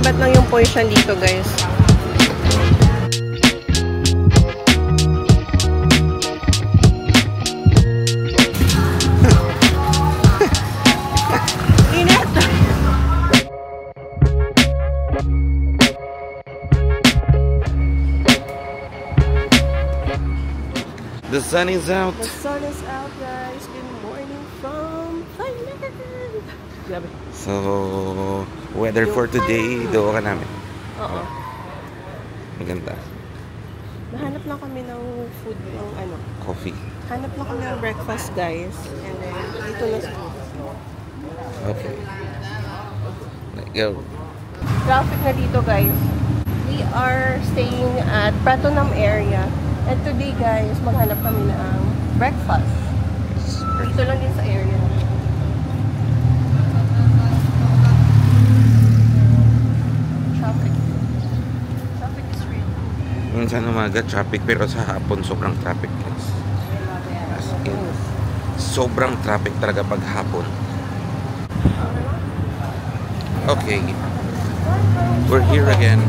Sukat lang yung portion dito, guys. Init! The sun is out. The sun is out, guys. Good morning from Thailand. Grabe. So, weather for today, doon ka namin. Oo. Maganda. Nahanap lang kami ng food, ng ano. Coffee. Hanap lang kami ng breakfast, guys. And then, dito na sa Okay. Let's go. traffic na dito, guys. We are staying at Pratunam area. And today, guys, maghanap kami ng breakfast. Dito lang din sa area. Traffic. Traffic is real. Minsan umaga traffic, pero sa hapon sobrang traffic, guys. As in, sobrang traffic talaga pag hapon. Okay. We're here again.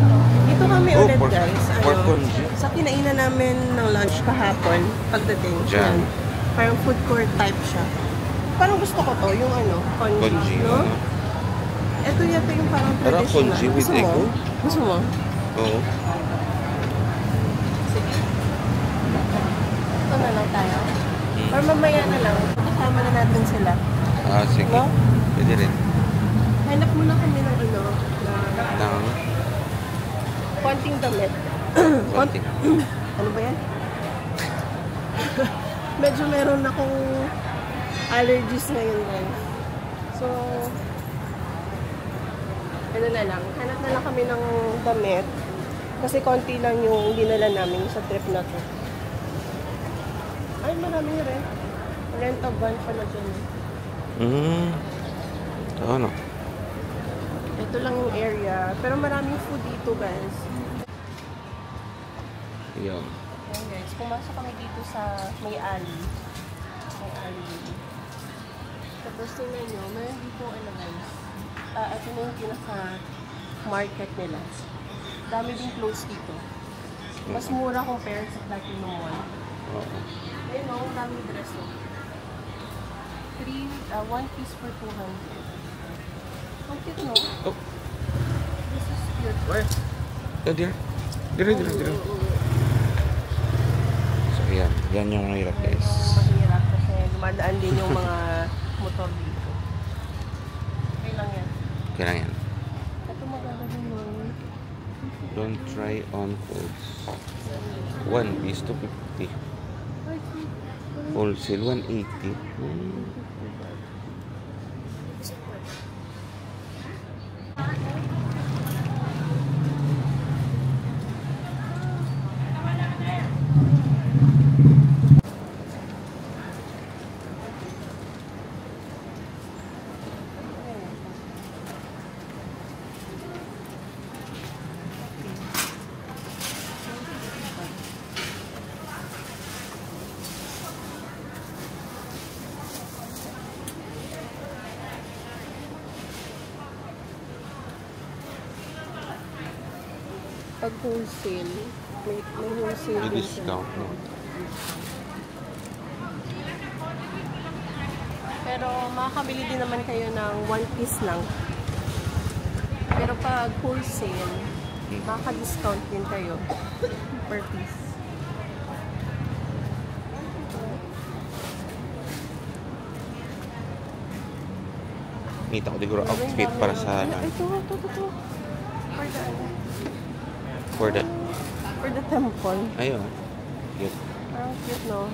Dito kami ulit, guys. For Konji. Sa kinainan namin ng lunch kahapon, pagdating. Diyan. Yan. Parang food court type siya. Parang gusto ko to, yung ano, Konji, no? ano? Ito yata yung parang Parang traditional. Konji with Gusto mo? egg. Gusto mo? Oo. Sige. Ito na lang tayo. Or mamaya na lang. Kasama na natin sila. Ah, sige. No? Pwede rin. Hanap muna kami ng ano, Nang konting damit. konting. Ano ba yan? Medyo meron akong allergies ngayon, guys. So, ano na lang. Hanap na lang kami ng damit. Kasi konti lang yung dinala namin sa trip na to. Ay, marami rin. Rent a van pala dyan. Ano? Ito lang yung area. Pero maraming food dito, guys. Yan. Ayan, guys. Pumasok kami dito sa may alley. May alley. Tapos tingnan nyo, meron dito ano, guys. Ito na yung pinaka-market nila. Dami din clothes dito. Mas mura compare sa Platinum Mall. Oo. Ayun o, ang daming dress o. 1 piece for 200. Ang cute, no? Oh. This is cute. Where? Oh, dear. Dire. So, yan. Yan yung mahirap, guys. Mahirap kasi dumadaan din yung mga motor dito. Okay lang yan. Okay lang yan. Ito maganda din yun. Don't try on clothes. 1 piece, 250. Wholesale, 180. Pag wholesale, may wholesale May din siya. discount, no? Pero makakabili din naman kayo ng 1 piece lang. Pero pag wholesale, makaka-discount din kayo per piece. Nita ko siguro outfit para sa... Ito. For the... For the temple. Ayun. Cute. Parang cute, no?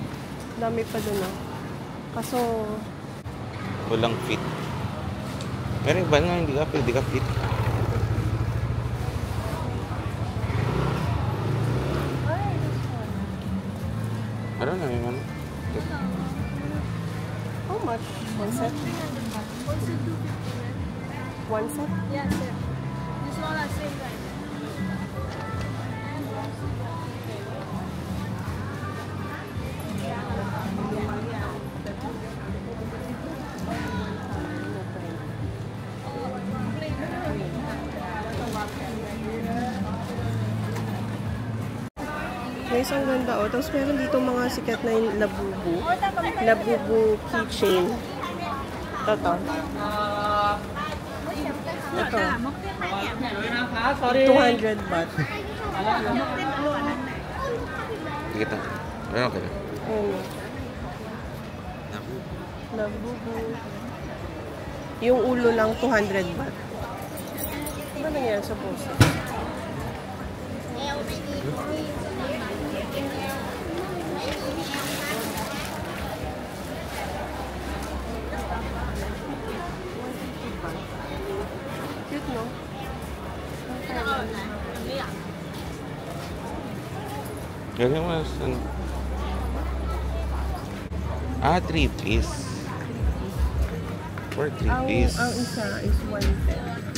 Dami pa dun, no? Kaso, Walang fit. Pero iba nga, hindi ka fit. Ano na yung ano? how much? One set? One set? Yes, sir. This one are same price. Guys, ang ganda oh. Tapos meron dito mga sikat na yung Labubu. Labubu keychain. Ito. Ito. 200 baht. Kita. Ano kayo? Ayun. Labubu. Yung ulo lang 200 baht. Ano ba nangyari sa puso? Cute, no? Ganyan mo. 3 piece. For 3 piece. Ang isa is 110.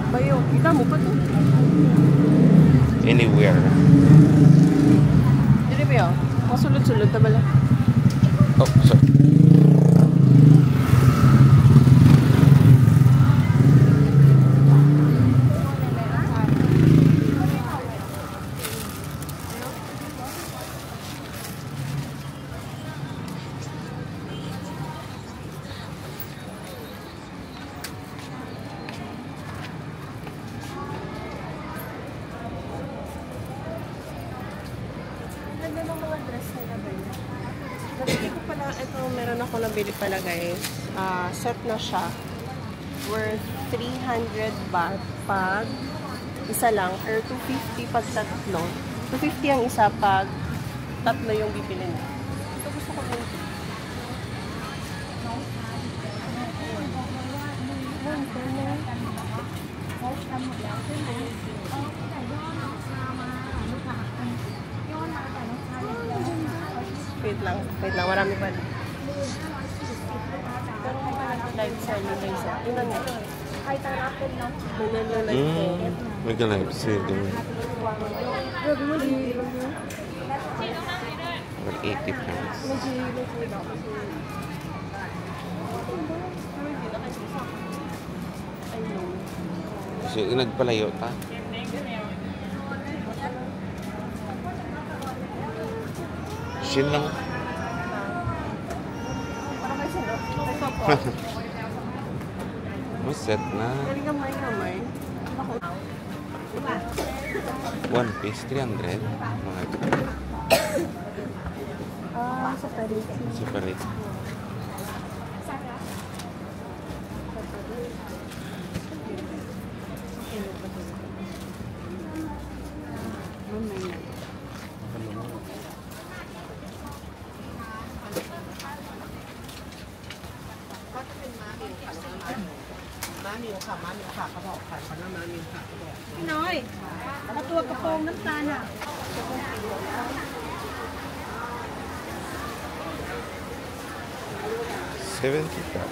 Bayo, kita mo pa to? Anywhere. Dili ba yun? Masulod-sulod na bala. Oh, sorry. Ganda ng mga dress nila ba yun? Nabili ko pala, ito meron ako nabili pala guys. Set na siya. Worth 300 baht pag isa lang, or 250 pag tatlo. 250 ang isa pag tatlo yung bibili niya. Ito gusto ko din. Wait lang, marami pa. Pero kung live selling guys, ilan nga? Kahit ang apple na. Live selling. Mega live selling. Grabe mo, di. For 80 pounds. So, nagpalayo ta. Shin lang. Set na. Gamay. 1 piece, 300. Mga Separate. separate.พี่น้อยเอาตัวกระโปรงน้ำตาลอ่ะ 70 ka.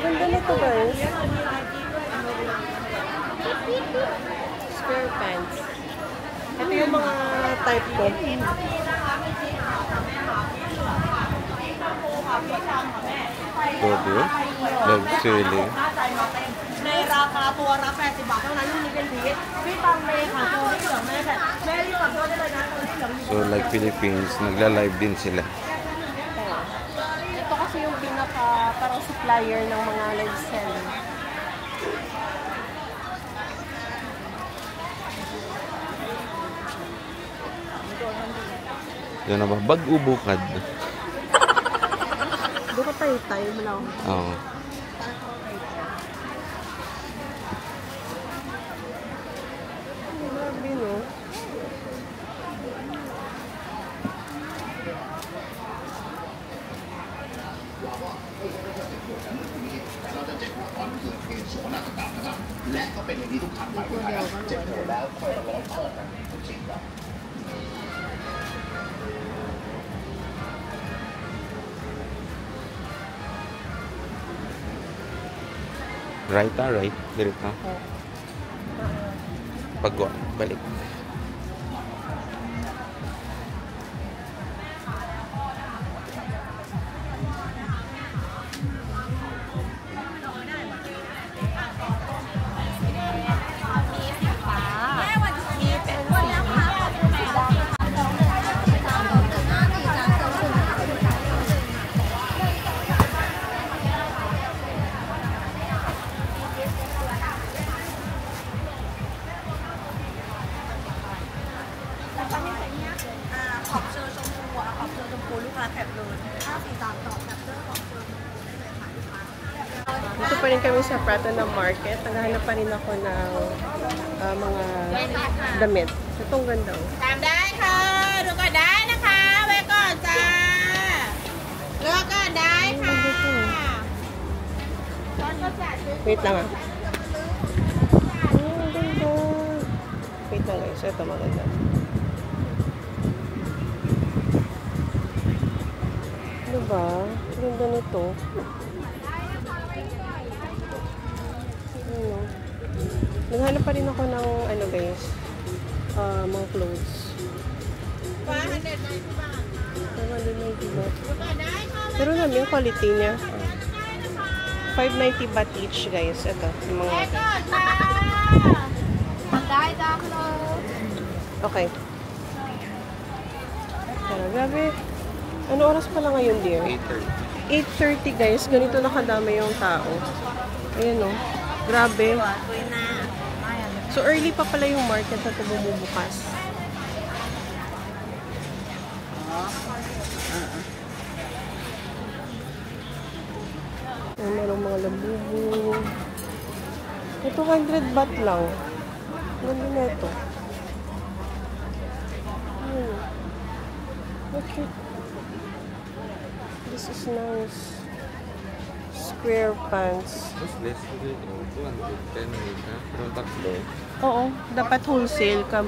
Ganda nito guys. Square pants. Ito yung mga type ko. Todo. Live selling. ในราคาตัวละ80 บาทเท่านั้นนี่เป็นพีชพี่ตังเมย์ค่ะตัวที่เหลือแม่แต่แม่รีบกลับตัวได้เลยนะตัวที่เหลืออยู่ So, like Philippines, nagla-live din sila. Ito kasi yung pinaka parang supplier ng mga live selling. Yan na ba? Bag-ubukad. Doon ka tayo mo lang. Oo. Grabe no. ก็เป็นอย่างนี้ทุกครั้งไปนะครับเจ็บปวดแล้วค่อยมาร้องขอกันทุกสิ่งครับ Right, right. Direct na. Pagwa, balik. Dito pa rin kami sa Prato na Market. Naghahanap pa rin ako ng mga damit. Itong ganda. ตามได้ค่ะดูก่อนได้นะคะไว้ก่อนจ้าเลือกก่อนได้ค่ะ Wait lang ah. Ang ganda. Wait lang guys. Ito maganda. Diba? Ganda nito. Ano? Naghanap pa rin ako ng ano guys. Mga clothes. 590 บาท 590 baht. ดูก่อนได้ค่ะ Pero namin yung quality niya. 590 baht each guys. Ito. Yung mga... ไว้ก่อนจ้าได้จ้าคุณ Okay. Pero grabe. Ano oras pala ngayon dear? 8:30. 8:30 guys. Ganito nakadami yung tao. Ayan o. Grabe. So early pa pala yung market na ito bumubukas. Ayan, merong mga labubu. Ito 100 baht lang. Ganda na ito. Ayan. Look at. This is nice. Square pants. Mas less dito. 210 na. Pero tatlo. Oo, dapat wholesale ka.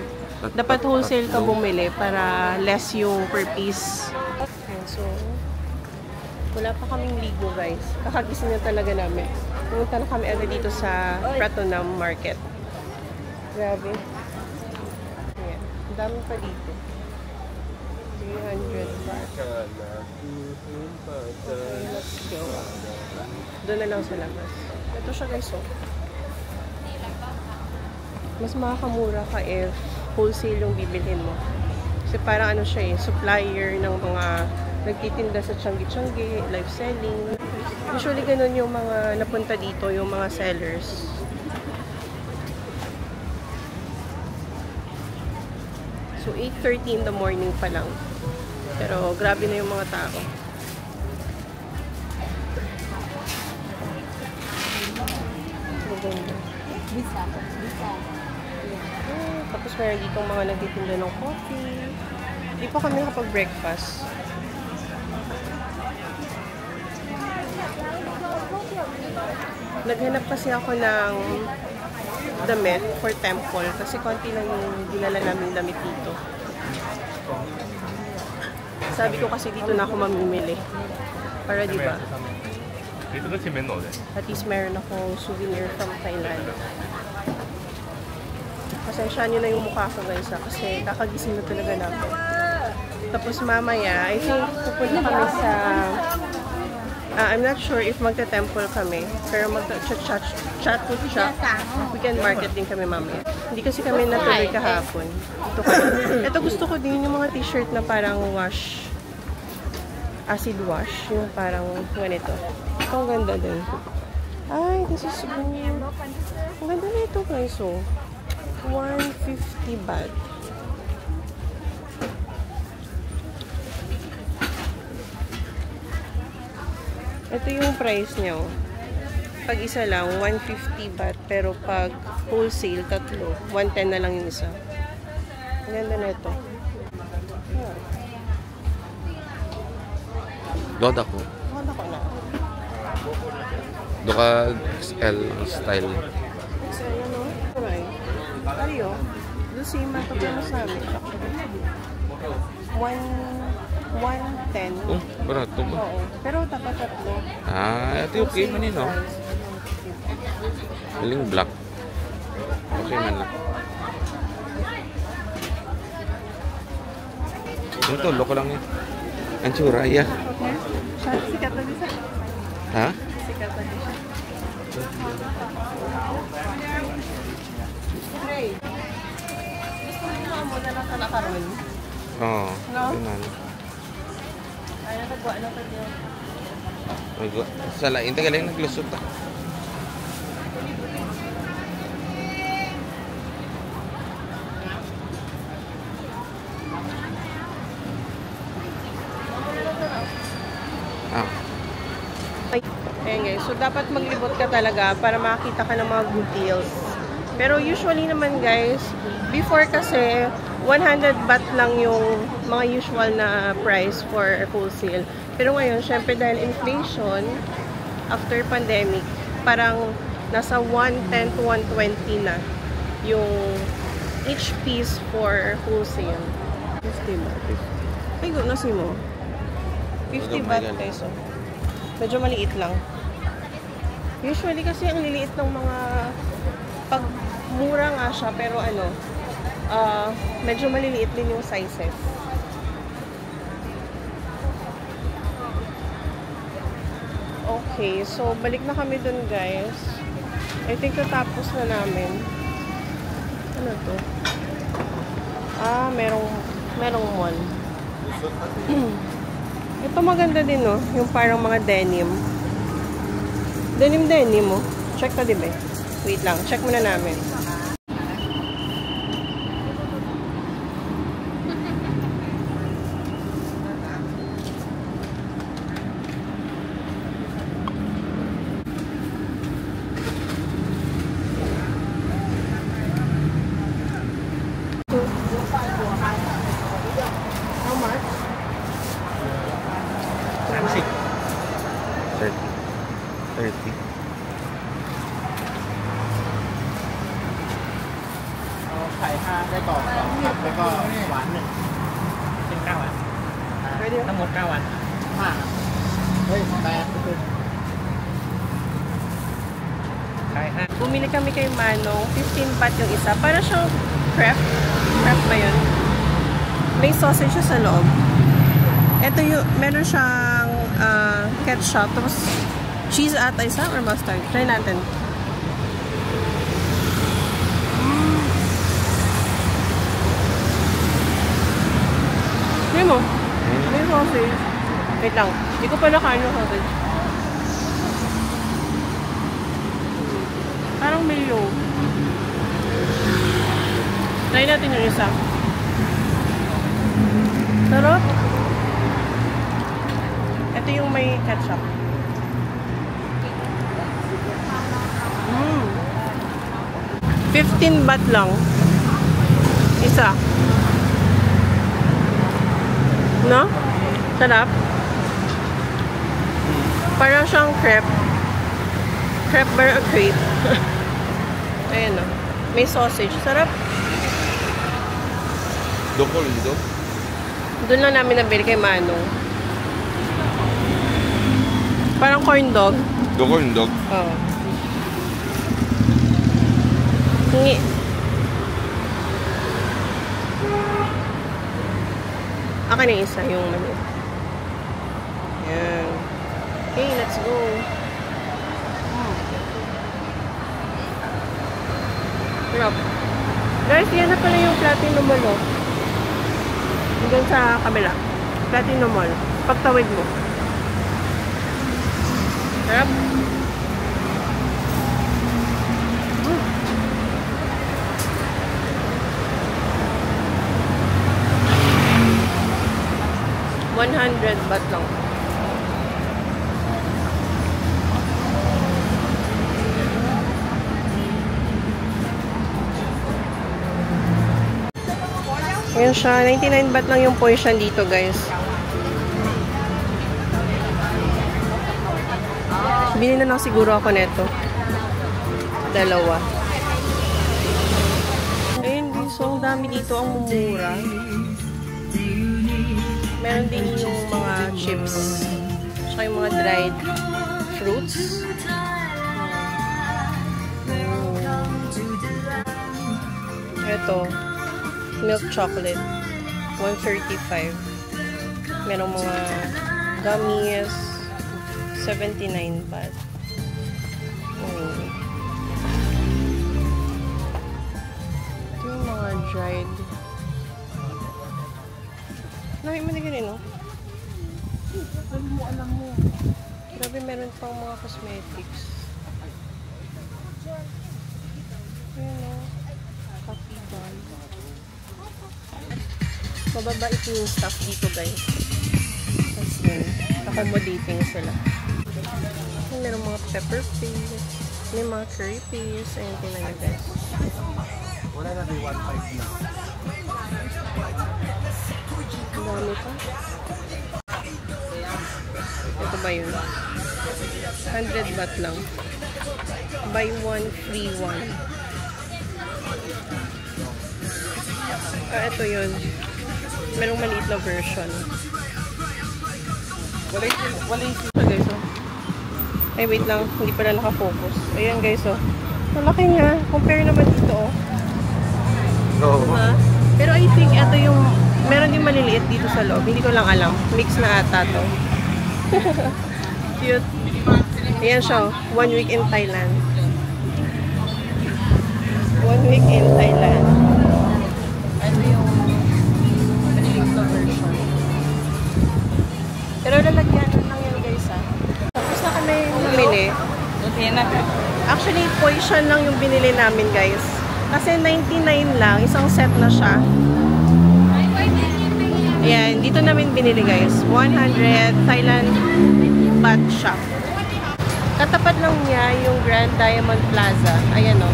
Dapat wholesale ka bumili para less yung per piece. Ayan, so, wala pa kaming ligo guys. Kakagising na talaga namin. Pumunta na kami agad dito sa Pratunam Market. Grabe. Ayan, ang dami pa dito. 300 baht. Okay, let's go. Doon na lang sa labas. Ito siya guys, oh. Mas makakamura ka if wholesale yung bibilhin mo. Kasi parang ano siya eh, supplier ng mga nagtitinda sa Changi-Changi, live selling. Usually ganun yung mga napunta dito, yung mga sellers. So 8:30 in the morning pa lang. Pero grabe na yung mga tao. Maganda. Tapos meron dito mga nagtitinda ng coffee. Hindi pa kami nakapag-breakfast. Naghanap kasi ako ng damit for temple kasi konti lang yung dinala namin damit dito. Sabi ko kasi dito na ako mamimili. Para diba? At least meron akong souvenir from Thailand. Pasensya nyo na yung mukha ko guys kasi kakagising na talaga namin. Tapos mamaya, I think pupunta kami sa... I'm not sure if magta-temple kami, pero magta-chat weekend market din kami mamaya. Hindi kasi kami natuloy kahapon. Ito kami. Ito gusto ko din yung mga t-shirt na parang wash. Acid wash. Yung parang ganito. Ito ang ganda din. Ay, this is good. Ang ganda na ito guys. So, 150 baht. Ito yung price niya. Pag isa lang, 150 baht. Pero pag wholesale, tatlo, 110 na lang yung isa. Ang ganda na ito. Doda ko. Ganda ko na. Doka XL style. So, yan o. same man to pero sa amin. 110. Oh, barato ba? Oo. Pero tapat tatlo. Ah, ito okay man yun, no? Galing black. Okay man lang. Yung tulo ko lang yun. Ang tsuraya. Okay. Sikat na din siya. Ha? Sikat na din siya. Hey. Gusto mo muna lang sa nakaroon. Oo. No? Okay man. Ay, natagwa na pa din. Sa lain, galing naglusot ah. Ah. Ayan guys, so dapat maglibot ka talaga para makakita ka ng mga good deals. Pero usually naman guys, before kasi 100 baht lang yung mga usual na price for wholesale. Pero ngayon, syempre dahil inflation, after pandemic, parang nasa 110 to 120 na yung each piece for wholesale. 50 baht. Ay, go, nasi mo. 50 baht peso. Medyo maliit lang. Usually kasi ang liliit ng mga pag mura nga siya pero ano medyo maliliit din yung sizes. Okay, so balik na kami dun guys. I think natapos na namin. Ano to? Ah, merong mall. Ito maganda din, no? Yung parang mga denim. Denim, oh. Check ka, diba? Wait lang. Check muna namin. How much? 30.ไข่5ได้กรอบ2ครับแล้วก็หวาน1เป็น9วัน Pwede. ทั้งหมด9วัน5เฮ้ย8คือไข่5 Bumili kami kay Manong. 15 baht yung isa. Para siyang crepe. Crepe ba yun? May sausage siya sa loob. Ito yung, meron siyang ketchup. Tapos, cheese ata isa or mustard? Try natin. Try mo. May sausage. Wait lang. Hindi ko pa nakain yung sausage. Parang may low. Try natin yung isa. Sarap. Ito yung may ketchup. 15 baht lang. Isa. No? Sarap. Parang siyang crepe. Crepe ba o crepe? Ayan o. May sausage. Sarap. Dokol dito? Doon lang namin nabili kay Manong. Parang corn dog. Dokol dog? Oo. Hingi. Akin yung isa, yung mali. Yan. Okay, let's go. Sarap. Guys, yan na pala yung Platinum Mall. Doon sa kabila. Platinum Mall. Pagtawid mo. Sarap. $100 baht lang. Ayan siya. 99 baht lang yung portion dito, guys. Bili na lang siguro ako neto. Dalawa. Ayun, guys. So, ang dami dito ang mumura. Meron din yung mga chips. Tsaka yung mga dried fruits. Ito, milk chocolate. 135. Merong mga gummies. 79 baht. Ito yung mga dried. Namin mo na ganun, no? Alam mo. Grabe, meron pang mga cosmetics. Ayan, no? Coffee bun. Mababait yung stuff dito, guys. Tapos yun, accommodating sila. Ayan, meron mga pepper paste. May mga curry paste. Ayan, tingnan nyo, guys. Wala na din 1.5 na. Ang dami pa. Ito ba yun? 100 baht lang. Buy one, free one. Ito yun. Merong maliit na version. Wala yung Ito guys, oh. Ay, wait lang. Hindi pala nakafocus. Ayan guys, oh. Malaki nga. Compare naman dito, oh. No. Diba? Pero I think ito yung meron din maliliit dito sa loob. Hindi ko lang alam. Mix na ata to. Cute. Ayan siya. 1 week in Thailand. 1 week in Thailand. Ito yung maliliit na version. Pero lalagyan lang yan guys ha. Tapos na kami bumili. Actually, poison lang yung binili namin guys. Kasi 99 lang. Isang set na siya. Ayan, dito namin binili guys. 100 Thailand baht shop. Katapat lang niya yung Grand Diamond Plaza. Ayan o.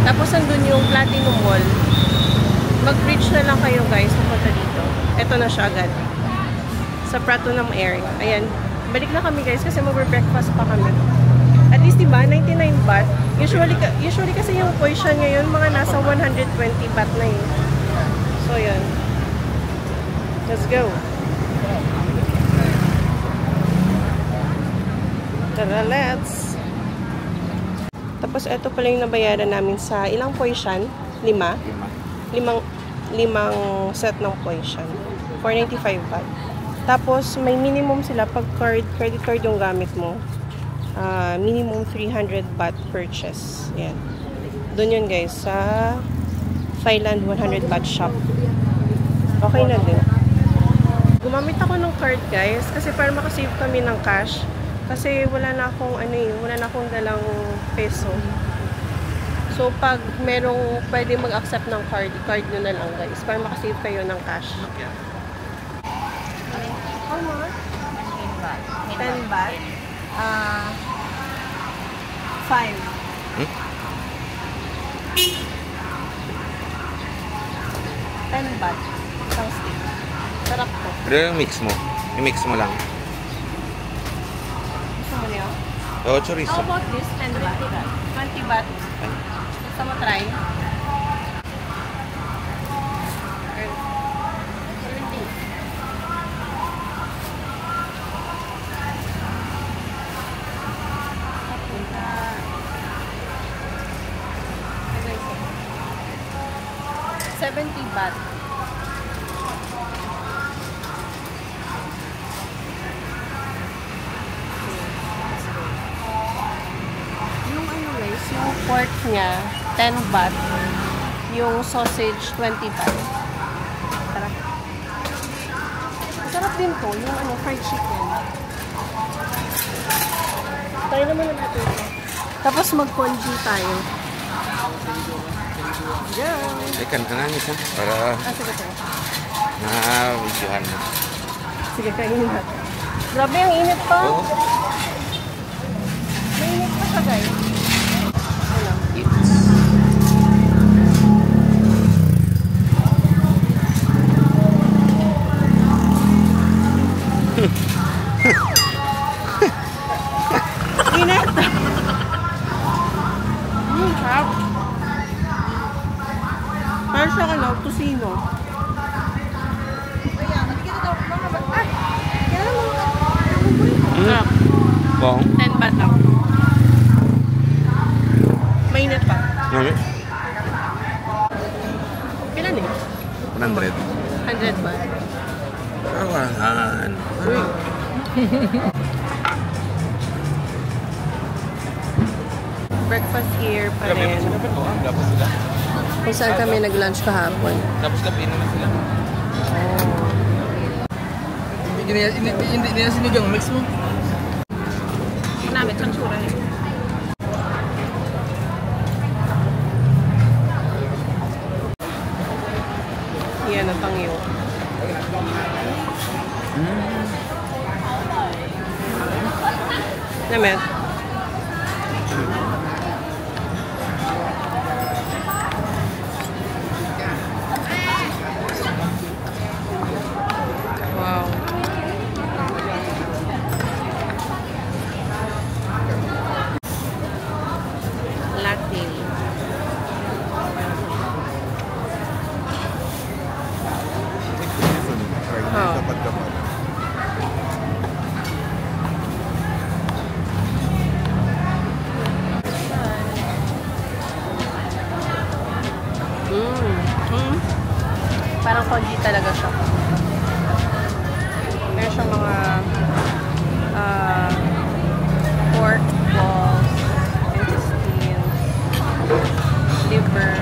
Tapos andun yung Platinum Mall. Mag-bridge na lang kayo guys. Pupunta dito. Ito na siya agad. Sa Pratunam area. Ayan. Balik na kami guys kasi mag-breakfast pa kami. At least diba, 99 baht. Usually kasi yung poison ngayon mga nasa 120 baht na yun. So yun. Let's go. Tara, let's. Tapos ito pala yung nabayaran namin sa ilang poison? 5? Limang set ng poison. 495 baht. Tapos may minimum sila pag credit card yung gamit mo. Minimum 300 baht purchase. Yan. Doon yun guys sa Thailand 100 baht shop. Okay na din. Gumamit ako ng card guys kasi para makasave kami ng cash. Kasi wala na akong wala na akong dalang peso. So pag merong pwede mag-accept ng card nyo na lang guys para makasave kayo ng cash. How much? 10 baht. 5. Hmm? 10 baht. Isang stick. Sarap to. Pero yung mix mo. Yung mix mo lang. Gusto mo niya? Oo, chorizo. How about this? 10 baht. 20 baht. Gusto mo try? $70 baht. Yung guys, yung pork niya, 10 baht. Yung sausage, 20 baht. Tara. Masarap din to, yung fried chicken. Try naman na natin ito. Tapos mag-congee tayo. Yeah. Ikan ka nga isa para Sige tayo. na-videohan mo. Sige, kainin natin. Grabe, ang init pa. Oo. Mainit pa siya, guys. Ano? Init! Sarap. Bong. 10 baht lang. Mainit pa. Ngayon? Ilan eh? 100. 100 baht. Kawahan. Breakfast here pa rin. Tapos sila. Kung saan kami nag-lunch kahapon. Tapos kapinan na sila. Hindi na sinigang mix mo. Namin, chansura eh. Yan ang tangyo. Namin. Wow. Latte. Parang congee talaga siya. Meron siyang mga pork balls, intestines, liver.